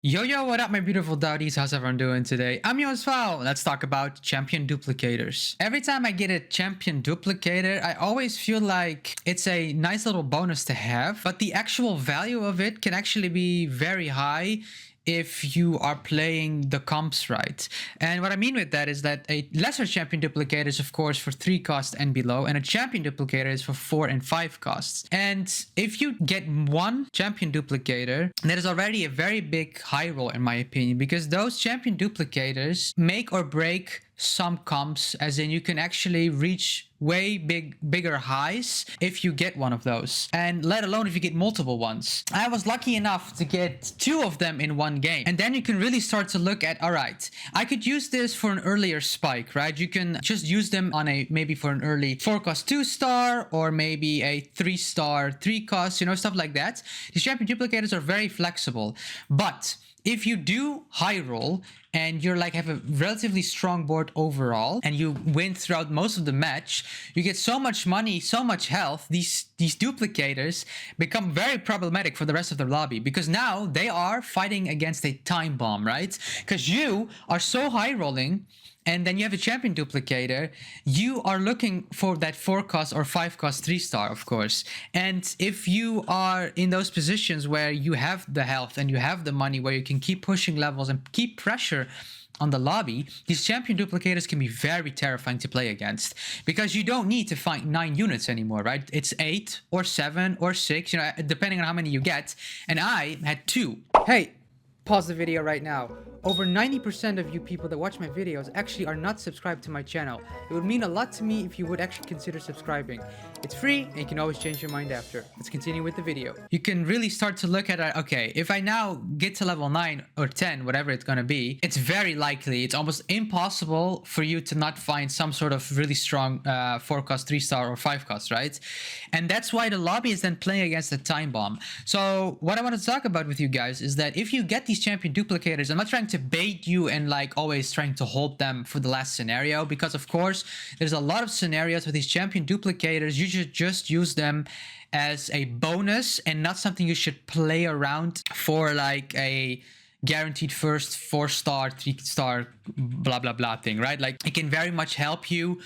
Yo, what up, my beautiful dowdies? How's everyone doing today? I'm yours, Foul. Let's talk about champion duplicators. Every time I get a champion duplicator, I always feel like it's a nice little bonus to have, but the actual value of it can actually be very high if you are playing the comps right. And what I mean with that is that a lesser champion duplicator is of course for 3 costs and below, and a champion duplicator is for 4 and 5 costs. And if you get one champion duplicator, that is already a very big high roll in my opinion, because those champion duplicators make or break some comps, as in you can actually reach way bigger highs if you get one of those, and let alone if you get multiple ones. I was lucky enough to get 2 of them in one game, and then you can really start to look at, all right, I could use this for an earlier spike, right? You can just use them on a maybe for an early 4 cost 2 star, or maybe a 3 star 3 cost, stuff like that. These champion duplicators are very flexible, but if you do high roll and you're like have a relatively strong board overall and you win throughout most of the match, you get so much money, so much health, these duplicators become very problematic for the rest of the lobby, because now they are fighting against a time bomb, right? Because you are so high rolling, and then you have a champion duplicator, you are looking for that 4 cost or 5 cost 3 star, of course. And if you are in those positions where you have the health and you have the money, where you can keep pushing levels and keep pressure on the lobby, these champion duplicators can be very terrifying to play against, because you don't need to find 9 units anymore, right? It's 8 or 7 or 6, depending on how many you get. And I had 2. Hey, pause the video right now. Over 90% of you people that watch my videos actually are not subscribed to my channel. It would mean a lot to me if you would actually consider subscribing. It's free and you can always change your mind after. Let's continue with the video. You can really start to look at it, okay, if I now get to level 9 or 10, whatever it's gonna be, it's very likely, it's almost impossible for you to not find some sort of really strong 4 cost 3 star or 5 cost, right? And that's why the lobby is then playing against the time bomb. So what I want to talk about with you guys is that if you get these champion duplicators, I'm not trying to bait you and like always trying to hold them for the last scenario, because of course there's a lot of scenarios with these champion duplicators you should just use them as a bonus and not something you should play around for like a guaranteed first 4 star 3 star blah blah blah thing, right? Like it can very much help you,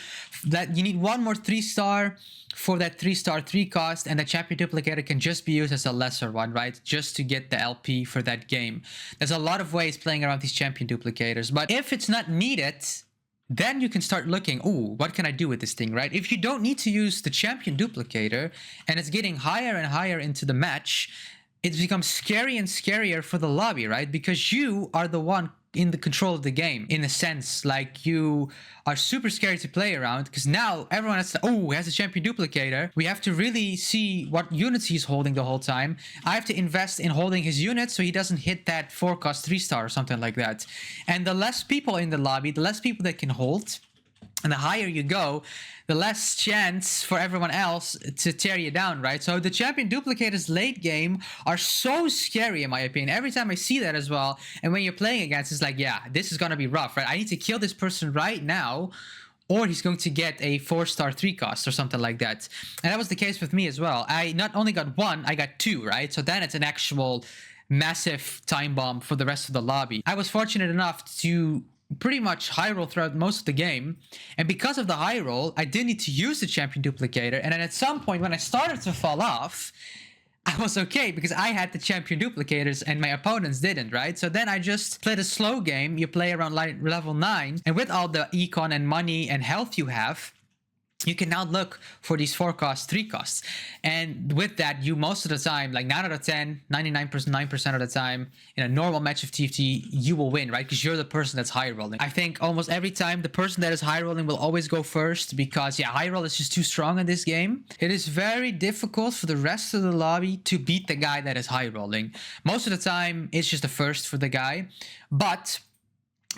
that you need one more 3 star for that 3 star 3 cost, and the champion duplicator can just be used as a lesser one, right? Just to get the LP for that game. There's a lot of ways playing around these champion duplicators, but if it's not needed, then you can start looking, ooh, what can I do with this thing, right? If you don't need to use the champion duplicator and it's getting higher and higher into the match, it becomes scary and scarier for the lobby, right? Because you are the one in the control of the game, in a sense. Like, you are super scary to play around, because now everyone has a champion duplicator. We have to really see what units he's holding the whole time. I have to invest in holding his units so he doesn't hit that 4 cost 3 star or something like that. And the less people in the lobby, the less people that can hold, and the higher you go, the less chance for everyone else to tear you down, right? So the champion duplicators late game are so scary in my opinion. Every time I see that as well, and when you're playing against, it's like, yeah, this is gonna be rough, right? I need to kill this person right now, or he's going to get a 4 star 3 cost or something like that. And that was the case with me as well. I not only got 1, I got 2, right? So then it's an actual massive time bomb for the rest of the lobby. I was fortunate enough to pretty much high roll throughout most of the game, and because of the high roll I didn't need to use the champion duplicator. And then at some point when I started to fall off, I was okay because I had the champion duplicators and my opponents didn't, right? So then I just played a slow game. You play around level 9, and with all the econ and money and health you have, you can now look for these 4 costs, 3 costs. And with that, you most of the time, like 9 out of 10, 99% of the time, in a normal match of TFT, you will win, right? Because you're the person that's high rolling. I think almost every time the person that is high rolling will always go first, because yeah, high roll is just too strong in this game. It is very difficult for the rest of the lobby to beat the guy that is high rolling. Most of the time, it's just a first for the guy, but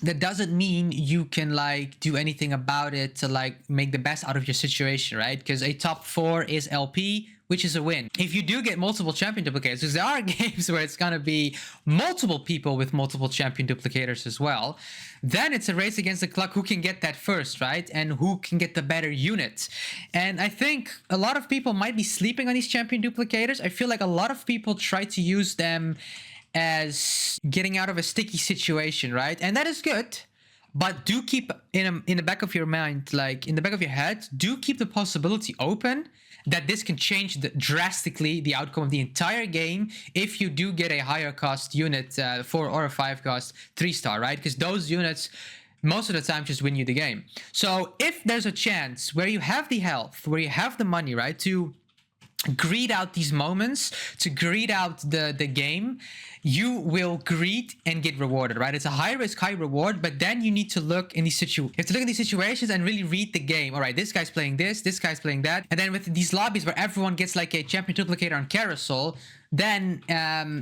that doesn't mean you can like do anything about it to like make the best out of your situation, right? Because a top 4 is LP, which is a win. If you do get multiple champion duplicators, because there are games where it's gonna be multiple people with multiple champion duplicators as well, then it's a race against the clock who can get that first, right? And who can get the better unit. And I think a lot of people might be sleeping on these champion duplicators. I feel like a lot of people try to use them as getting out of a sticky situation, right? And that is good. But do keep in the back of your mind, like in the back of your head, do keep the possibility open that this can change drastically the outcome of the entire game if you do get a higher cost unit, 4 or a 5 cost 3-star, right? Because those units most of the time just win you the game. So if there's a chance where you have the health, where you have the money, right, to greed out these moments, to greed out the game, you will greed and get rewarded, right? It's a high risk, high reward, but then you need to look in these you have to look at these situations and really read the game. All right, this guy's playing this guy's playing that. And then with these lobbies where everyone gets like a champion duplicator on carousel, then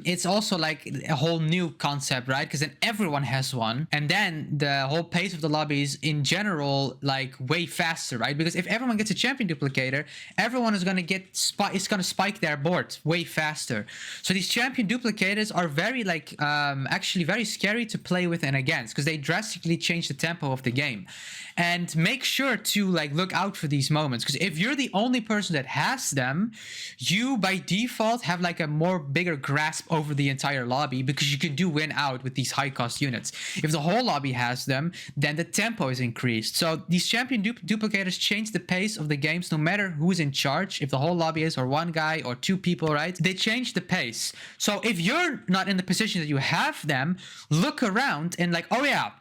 it's also like a whole new concept, right? Because then everyone has one, and then the whole pace of the lobby is in general like way faster, right? Because if everyone gets a champion duplicator, everyone is going to get it's going to spike their board way faster. So these champion duplicators are very like actually very scary to play with and against, because they drastically change the tempo of the game. And make sure to like look out for these moments, because if you're the only person that has them, you by default have like a more bigger grasp over the entire lobby, because you can do win out with these high cost units. If the whole lobby has them, then the tempo is increased. So these champion duplicators change the pace of the games no matter who's in charge. If the whole lobby is or one guy or two people, right? They change the pace. So if you're not in the position that you have them, look around and like, oh yeah,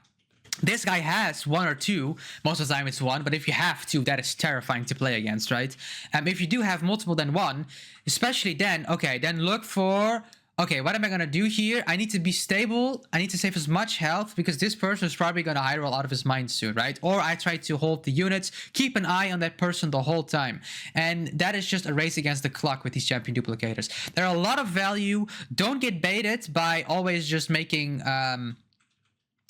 this guy has one or two. Most of the time it's one, but if you have two, that is terrifying to play against, right? If you do have multiple than one, especially then, okay, then look for, okay, what am I going to do here? I need to be stable. I need to save as much health because this person is probably going to high roll out of his mind soon, right? Or I try to hold the units, keep an eye on that person the whole time. And that is just a race against the clock with these champion duplicators. There are a lot of value. Don't get baited by always just making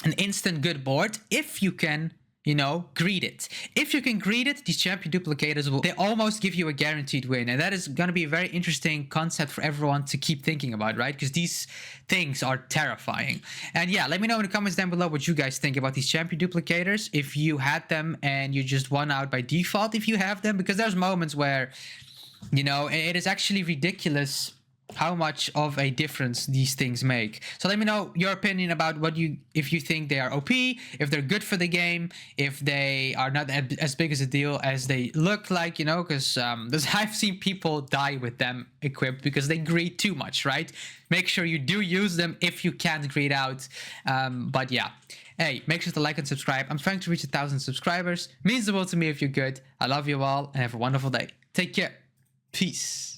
an instant good board. If you can, you know, greed it. If you can greed it, these champion duplicators they almost give you a guaranteed win. And that is going to be a very interesting concept for everyone to keep thinking about, right? Because these things are terrifying. And yeah, let me know in the comments down below what you guys think about these champion duplicators. If you had them and you just won out by default if you have them. Because there's moments where, you know, it is actually ridiculous how much of a difference these things make. So let me know your opinion about if you think they are OP, if they're good for the game, if they are not as big as a deal as they look like, you know, because I've seen people die with them equipped because they greed too much, right? Make sure you do use them if you can't greed out. But yeah, hey, make sure to like and subscribe. I'm trying to reach 1,000 subscribers. Means the world to me if you're good. I love you all and have a wonderful day. Take care. Peace.